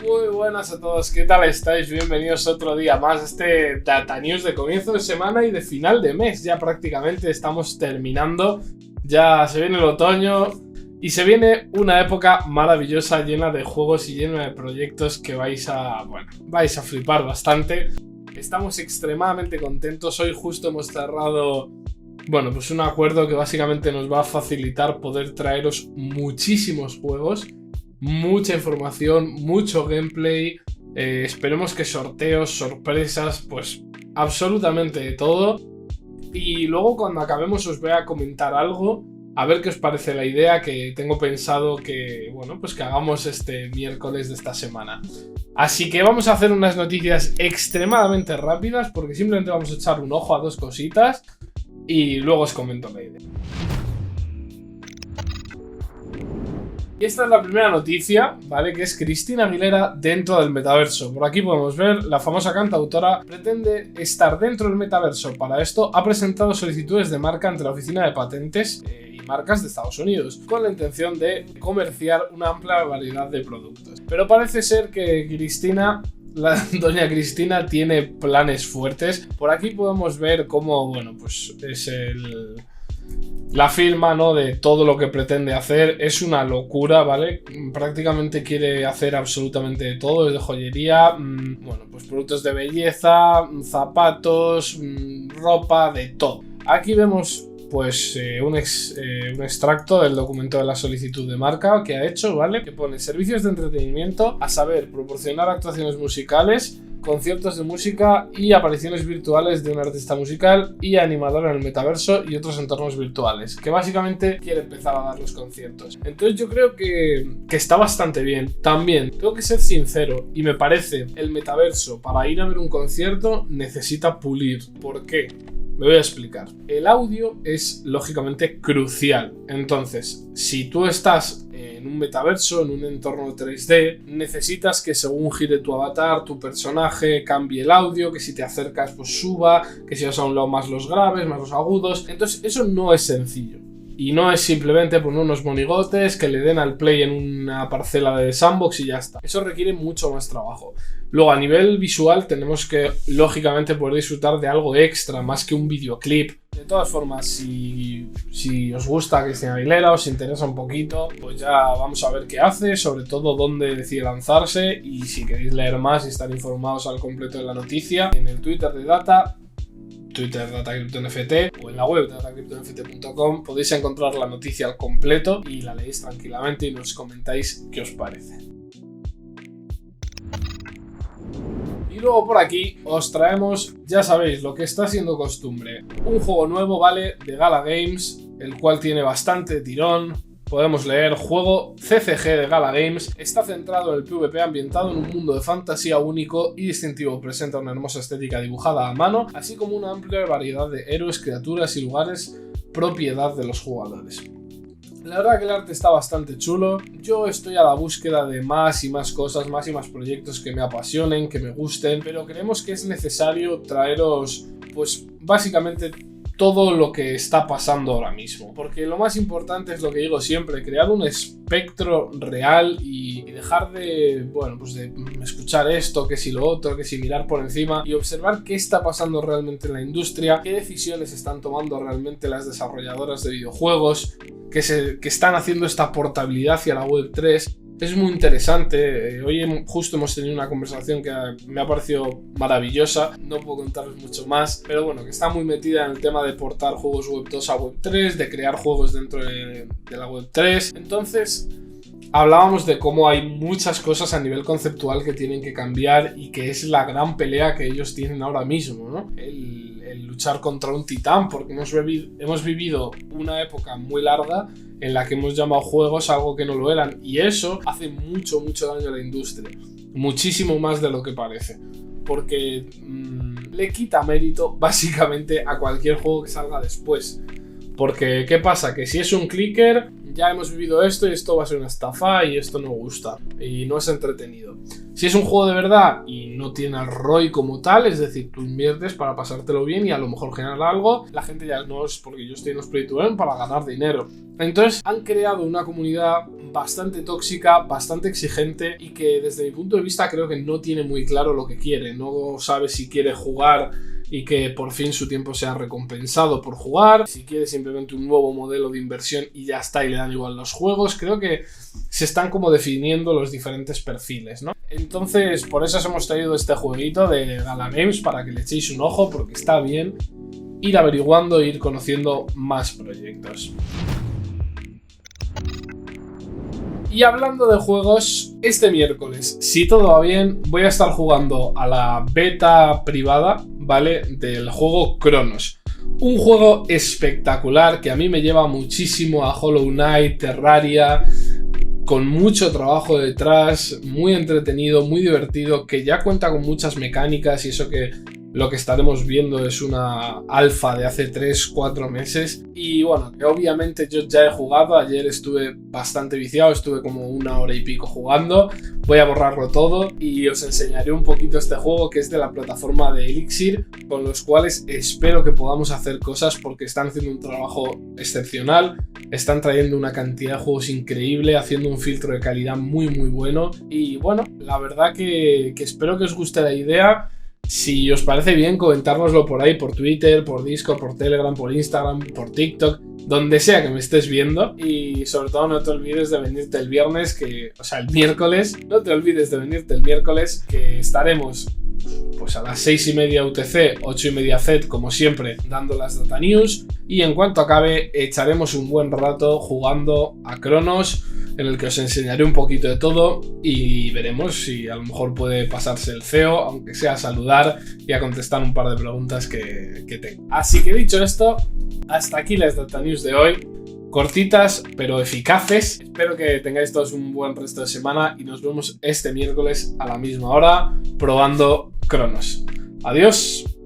Muy buenas a todos, ¿qué tal estáis? Bienvenidos otro día más a este Data News de comienzo de semana y de final de mes. Ya prácticamente estamos terminando, ya se viene el otoño y se viene una época maravillosa llena de juegos y llena de proyectos que vais a flipar bastante. Estamos extremadamente contentos, hoy justo hemos cerrado un acuerdo que básicamente nos va a facilitar poder traeros muchísimos juegos. Mucha información, mucho gameplay, esperemos que sorteos, sorpresas, pues absolutamente de todo. Y luego cuando acabemos os voy a comentar algo, a ver qué os parece la idea que tengo pensado que hagamos este miércoles de esta semana. Así que vamos a hacer unas noticias extremadamente rápidas porque simplemente vamos a echar un ojo a dos cositas y luego os comento la idea. Y esta es la primera noticia, ¿vale? Que es Christina Aguilera dentro del metaverso. Por aquí podemos ver, la famosa cantautora pretende estar dentro del metaverso. Para esto ha presentado solicitudes de marca ante la Oficina de Patentes y Marcas de Estados Unidos, con la intención de comerciar una amplia variedad de productos. Pero parece ser que doña Cristina tiene planes fuertes. Por aquí podemos ver cómo, es la firma, ¿no? De todo lo que pretende hacer. Es una locura, ¿vale? Prácticamente quiere hacer absolutamente de todo, desde joyería, productos de belleza, zapatos, ropa, de todo. Aquí vemos un extracto del documento de la solicitud de marca que ha hecho, ¿vale? Que pone servicios de entretenimiento, a saber, proporcionar actuaciones musicales, conciertos de música y apariciones virtuales de un artista musical y animador en el metaverso y otros entornos virtuales, que básicamente quiere empezar a dar los conciertos. Entonces yo creo que está bastante bien. También tengo que ser sincero y me parece el metaverso para ir a ver un concierto necesita pulir. ¿Por qué? Me voy a explicar. El audio es lógicamente crucial. Entonces, si tú estás en un metaverso, en un entorno 3D, necesitas que según gire tu avatar, tu personaje, cambie el audio, que si te acercas pues suba, que si vas a un lado más los graves, más los agudos. Entonces eso no es sencillo. Y no es simplemente poner unos monigotes que le den al play en una parcela de sandbox y ya está. Eso requiere mucho más trabajo. Luego, a nivel visual, tenemos que, lógicamente, poder disfrutar de algo extra, más que un videoclip. De todas formas, si os gusta Christina Aguilera, os interesa un poquito, pues ya vamos a ver qué hace, sobre todo dónde decide lanzarse. Y si queréis leer más y estar informados al completo de la noticia, en el Twitter de Data, Twitter DataCryptoNFT o en la web datacryptonft.com podéis encontrar la noticia al completo y la leéis tranquilamente y nos comentáis qué os parece. Y luego por aquí os traemos, ya sabéis, lo que está siendo costumbre, un juego nuevo, ¿vale? De Gala Games, el cual tiene bastante tirón. Podemos leer: juego CCG de Gala Games, está centrado en el PvP ambientado en un mundo de fantasía único y distintivo, presenta una hermosa estética dibujada a mano, así como una amplia variedad de héroes, criaturas y lugares propiedad de los jugadores. La verdad que el arte está bastante chulo, yo estoy a la búsqueda de más y más cosas, más y más proyectos que me apasionen, que me gusten, pero creemos que es necesario traeros, básicamente todo lo que está pasando ahora mismo, porque lo más importante es lo que digo siempre: crear un espectro real y dejar de escuchar esto, que si lo otro, que si mirar por encima, y observar qué está pasando realmente en la industria, qué decisiones están tomando realmente las desarrolladoras de videojuegos que están haciendo esta portabilidad hacia la Web3. Es muy interesante. Hoy justo hemos tenido una conversación que me ha parecido maravillosa. No puedo contaros mucho más, pero que está muy metida en el tema de portar juegos Web 2 a Web 3, de crear juegos dentro de la Web 3. Entonces, hablábamos de cómo hay muchas cosas a nivel conceptual que tienen que cambiar y que es la gran pelea que ellos tienen ahora mismo, ¿no? El luchar contra un titán, porque hemos vivido una época muy larga en la que hemos llamado juegos algo que no lo eran, y eso hace mucho daño a la industria, muchísimo más de lo que parece, porque le quita mérito básicamente a cualquier juego que salga después. Porque, ¿qué pasa? Que si es un clicker, ya hemos vivido esto y esto va a ser una estafa y esto no gusta y no es entretenido. Si es un juego de verdad y no tiene el ROI como tal, es decir, tú inviertes para pasártelo bien y a lo mejor generar algo, la gente ya no es porque yo estoy en los Play to Earn para ganar dinero. Entonces han creado una comunidad bastante tóxica, bastante exigente y que desde mi punto de vista creo que no tiene muy claro lo que quiere. No sabe si quiere jugar y que por fin su tiempo sea recompensado por jugar, si quiere simplemente un nuevo modelo de inversión y ya está y le dan igual los juegos. Creo que se están como definiendo los diferentes perfiles, ¿no? Entonces por eso os hemos traído este jueguito de Gala Games para que le echéis un ojo, porque está bien ir averiguando e ir conociendo más proyectos. Y hablando de juegos, este miércoles, si todo va bien, voy a estar jugando a la beta privada, ¿vale? Del juego Chronos. Un juego espectacular que a mí me lleva muchísimo a Hollow Knight, Terraria, con mucho trabajo detrás, muy entretenido, muy divertido, que ya cuenta con muchas mecánicas y eso que lo que estaremos viendo es una alfa de hace 3-4 meses. Y bueno, que obviamente yo ya he jugado, ayer estuve bastante viciado, estuve como 1 hora y pico jugando. Voy a borrarlo todo y os enseñaré un poquito este juego, que es de la plataforma de Elixir, con los cuales espero que podamos hacer cosas porque están haciendo un trabajo excepcional. Están trayendo una cantidad de juegos increíble, haciendo un filtro de calidad muy bueno. Y bueno, la verdad que espero que os guste la idea. Si os parece bien, comentárnoslo por ahí, por Twitter, por Discord, por Telegram, por Instagram, por TikTok, donde sea que me estés viendo. Y sobre todo no te olvides de venirte el viernes, el miércoles. No te olvides de venirte el miércoles, que estaremos pues a las 6:30 UTC, 8:30 CET, como siempre, dando las data news. Y en cuanto acabe, echaremos un buen rato jugando a Chronos, en el que os enseñaré un poquito de todo y veremos si a lo mejor puede pasarse el CEO, aunque sea a saludar y a contestar un par de preguntas que tengo. Así que dicho esto, hasta aquí las data news de hoy. Cortitas pero eficaces. Espero que tengáis todos un buen resto de semana y nos vemos este miércoles a la misma hora probando Chronos. Adiós.